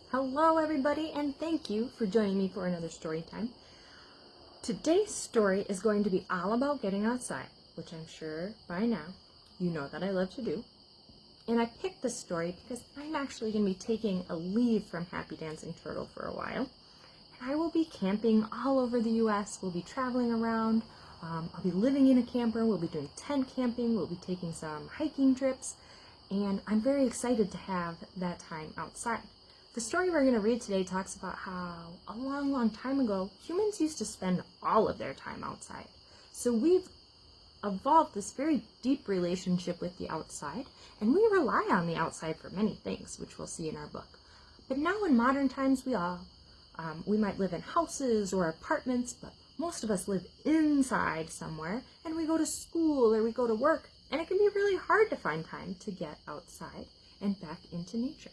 Hello everybody, and thank you for joining me for another story time. Today's story is going to be all about getting outside, which I'm sure by now you know that I love to do. And I picked this story because I'm actually going to be taking a leave from Happy Dancing Turtle for a while. And I will be camping all over the US, we'll be traveling around, I'll be living in a camper, we'll be doing tent camping, we'll be taking some hiking trips, and I'm very excited to have that time outside. The story we're going to read today talks about how a long time ago, humans used to spend all of their time outside. So we've evolved this very deep relationship with the outside, and we rely on the outside for many things, which we'll see in our book. But now in modern times, we might live in houses or apartments, but most of us live inside somewhere, and we go to school or we go to work, and it can be really hard to find time to get outside and back into nature.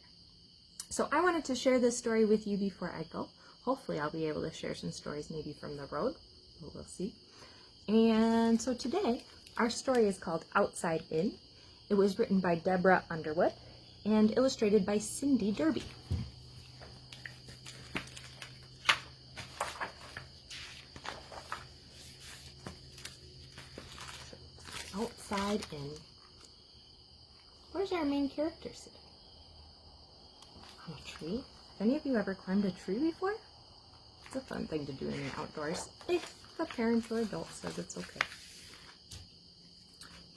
So I wanted to share this story with you before I go. Hopefully I'll be able to share some stories maybe from the road, but we'll see. And so today, our story is called Outside In. It was written by Deborah Underwood and illustrated by Cindy Derby. So, Outside In. Where's our main character sitting? On a tree? Have any of you ever climbed a tree before? It's a fun thing to do in the outdoors, if a parent or adult says it's okay.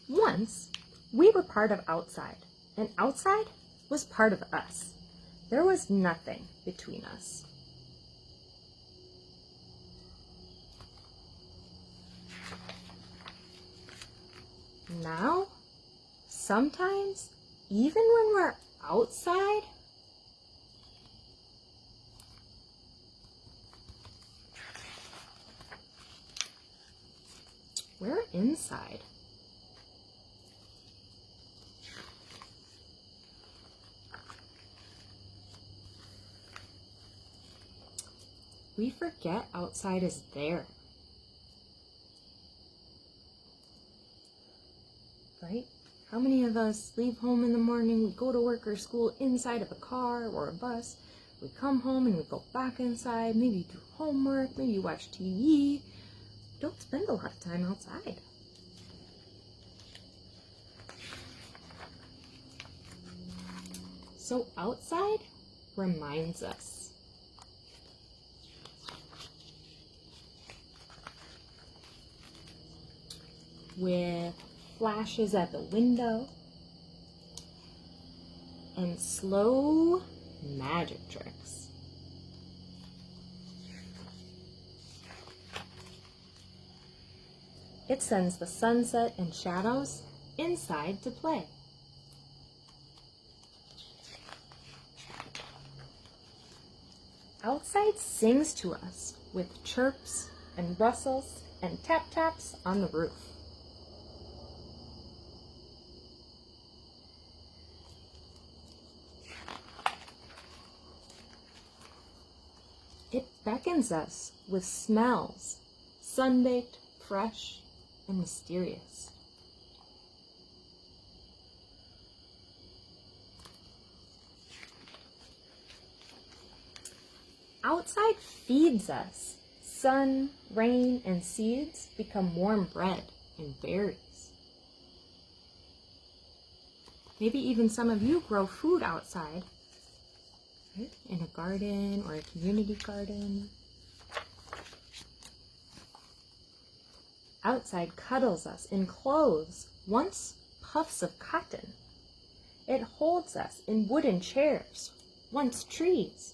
Once, we were part of outside, and outside was part of us. There was nothing between us. Now, sometimes, even when we're outside, we're inside. We forget outside is there. Right? How many of us leave home in the morning, we go to work or school inside of a car or a bus, we come home and we go back inside, maybe do homework, maybe watch TV. Don't spend a lot of time outside. So outside reminds us. With flashes at the window and slow magic tricks. It sends the sunset and shadows inside to play. Outside sings to us with chirps and rustles and tap-taps on the roof. It beckons us with smells, sun-baked, fresh, and mysterious. Outside feeds us. Sun, rain, and seeds become warm bread and berries. Maybe even some of you grow food outside, right? In a garden or a community garden. Outside cuddles us in clothes, once puffs of cotton. It holds us in wooden chairs, once trees.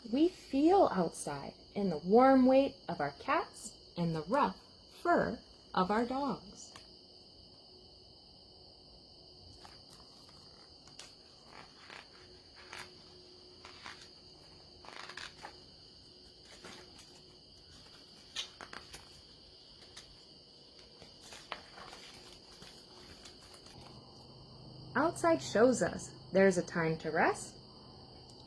We feel outside in the warm weight of our cats and the rough fur of our dogs. Outside shows us there's a time to rest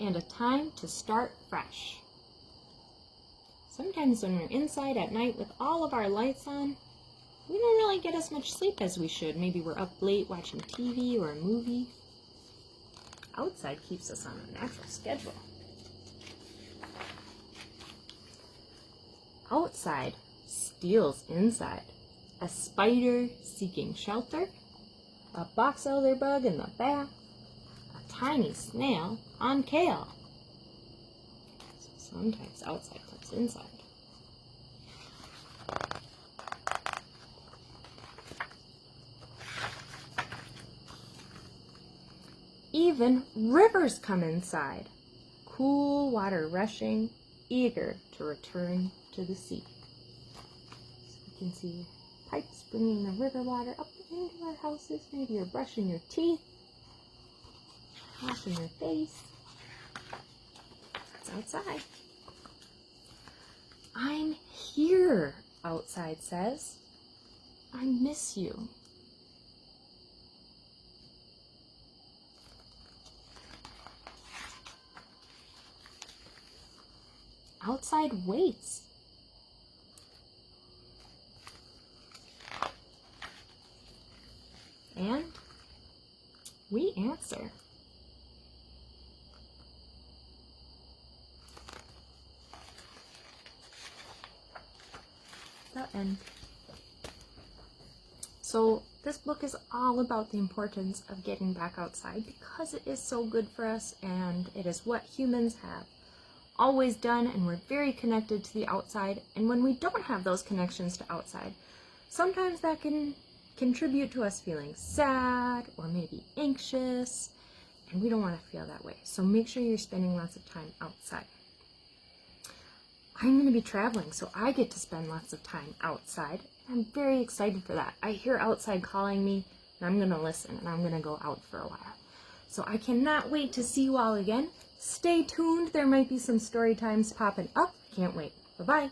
and a time to start fresh. Sometimes when we're inside at night with all of our lights on, we don't really get as much sleep as we should. Maybe we're up late watching TV or a movie. Outside keeps us on a natural schedule. Outside steals inside. A spider seeking shelter, a box elder bug in the bath, a tiny snail on kale. So sometimes outside comes inside. Even rivers come inside, cool water rushing, eager to return to the sea. So you can see pipes bringing the river water up into our houses. Maybe you're brushing your teeth, washing your face. It's outside. I'm here, outside says. I miss you. Outside waits. And we answer. The end. So this book is all about the importance of getting back outside because it is so good for us and it is what humans have always done, and we're very connected to the outside. And when we don't have those connections to outside, sometimes that can contribute to us feeling sad or maybe anxious, and we don't want to feel that way. So make sure you're spending lots of time outside. I'm going to be traveling, so I get to spend lots of time outside. I'm very excited for that. I hear outside calling me, and I'm going to listen, and I'm going to go out for a while. So I cannot wait to see you all again. Stay tuned. There might be some story times popping up. Can't wait. Bye-bye.